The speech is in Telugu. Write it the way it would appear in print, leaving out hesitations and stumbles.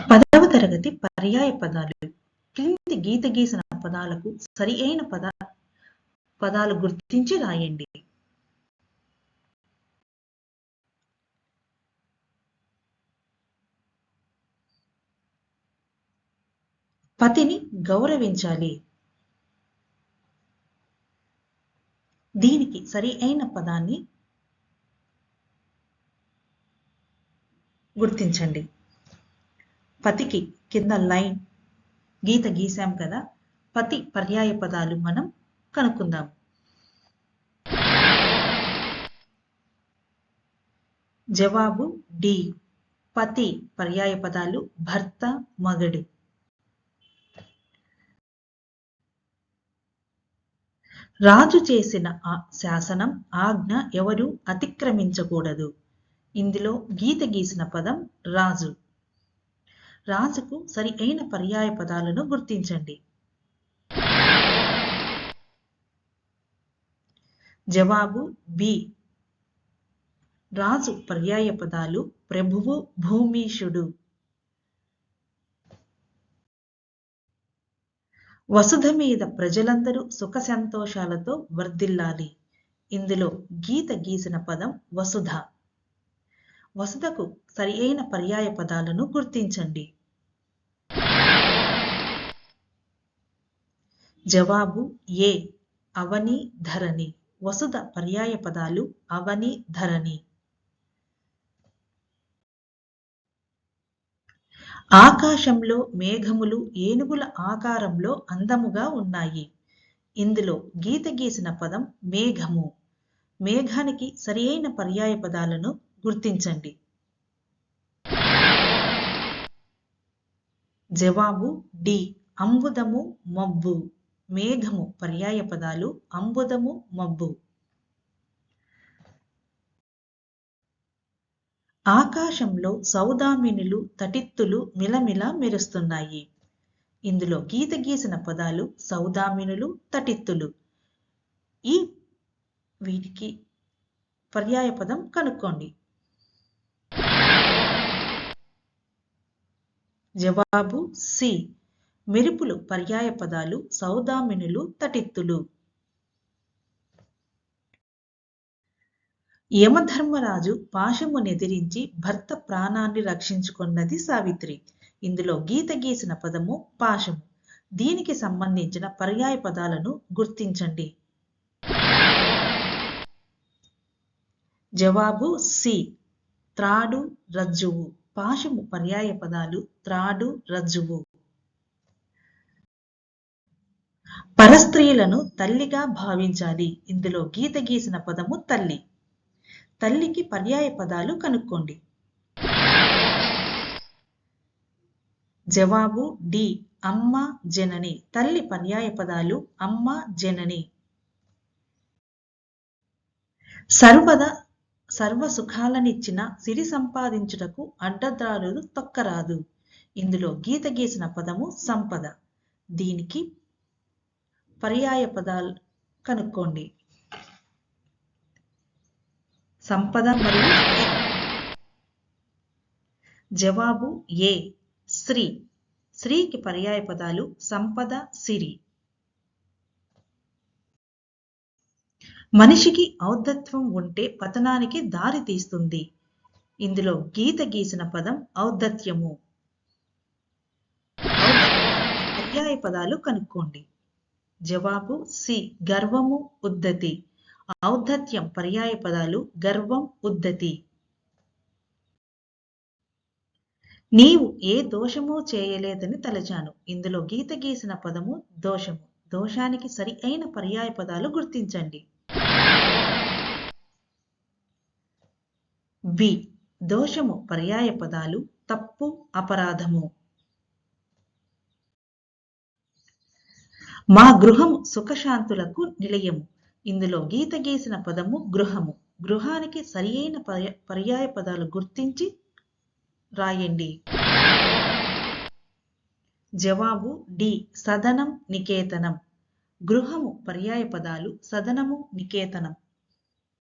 10వ తరగతి పర్యాయ పదాలు. క్రింది గీత గీసిన పదాలకు సరి అయిన పదాలు గుర్తించి రాయండి. పతిని గౌరవించాలి. దీనికి సరి అయిన పదాన్ని గుర్తించండి. పతికి కింద లైన్ గీత గీసాం కదా, పతి పర్యాయ పదాలు మనం కనుక్కుందాం. జవాబు డి. పతి పర్యాయ పదాలు భర్త, మగడు. రాజు చేసిన శాసనం, ఆజ్ఞ ఎవరు అతిక్రమించకూడదు. ఇందులో గీత గీసిన పదం రాజు. రాజుకు సరి అయిన పర్యాయ పదాలను గుర్తించండి. జవాబు బి. రాజు పర్యాయ పదాలు ప్రభువు, భూమీషుడు. వసుధ మీద ప్రజలందరూ సుఖ సంతోషాలతో వర్ధిల్లాలి. ఇందులో గీత గీసిన పదం వసుధ. వసుధకు సరి అయిన పర్యాయ పదాలను గుర్తించండి. జవాబు ఏ. అవని, ధరణి. వసుధ పర్యాయ పదాలు అవని, ధరణి. ఆకాశంలో మేఘములు ఏనుగుల ఆకారంలో అందముగా ఉన్నాయి. ఇందులో గీత గీసిన పదం మేఘము. మేఘానికి సరి అయిన పర్యాయ పదాలను గుర్తించండి. జవాబు డి. అంబుదము, మబ్బు. మేఘము పర్యాయ పదాలు అంబుదము, మబ్బు. ఆకాశంలో సౌదామినులు, తటిత్తులు మిలమిల మెరుస్తున్నాయి. ఇందులో గీత గీసిన పదాలు సౌదామినులు, తటిత్తులు. వీటికి పర్యాయ పదం కనుక్కోండి. జవాబు సి. మెరుపులు పర్యాయ పదాలు సౌదామినులు, తటిత్తులు. యమధర్మరాజు పాశమునెదిరించి భర్త ప్రాణాన్ని రక్షించుకున్నది సావిత్రి. ఇందులో గీత గీసిన పదము పాశము. దీనికి సంబంధించిన పర్యాయ పదాలను గుర్తించండి. జవాబు సి. త్రాడు, రజ్జువు. పాశము పర్యాయ పదాలు త్రాడు, రజ్జువు. పరస్త్రీలను తల్లిగా భావించాలి. ఇందులో గీత గీసిన పదము తల్లి. తల్లికి పర్యాయ పదాలు కనుక్కోండి. జవాబు డి. అమ్మ, జనని. తల్లి పర్యాయ పదాలు అమ్మ, జనని. సర్వ సుఖాలనిచ్చిన సిరి సంపాదించుటకు అడ్డదారులు తొక్కరాదు. ఇందులో గీత గీసిన పదము సంపద. దీనికి పర్యాయ పదాలు కనుక్కోండి. సంపద మరియు జవాబు ఏ. శ్రీ. శ్రీకి పర్యాయ పదాలు సంపద, సిరి. మనిషికి ఔద్ధత్యం ఉంటే పతనానికి దారి తీస్తుంది. ఇందులో గీత గీసిన పదం ఔద్ధత్యము. పర్యాయ పదాలు కనుక్కోండి. జవాబు సి. గర్వము, ఉద్ధతి. ఔద్ధత్యం పర్యాయ పదాలు గర్వం, ఉద్ధతి. నీవు ఏ దోషము చేయలేదని తలచాను. ఇందులో గీత గీసిన పదము దోషము. దోషానికి సరి అయిన పర్యాయ పదాలు గుర్తించండి. బి. దోషము పర్యాయ పదాలు తప్పు, అపరాధము. మా గృహము సుఖశాంతులకు నిలయము. ఇందులో గీత గీసిన పదము గృహము. గృహానికి సరి అయిన పర్యాయ పదాలు గుర్తించి రాయండి. జవాబు డి. సదనం, నికేతనం. గృహము పర్యాయ పదాలు సదనము, నికేతనం.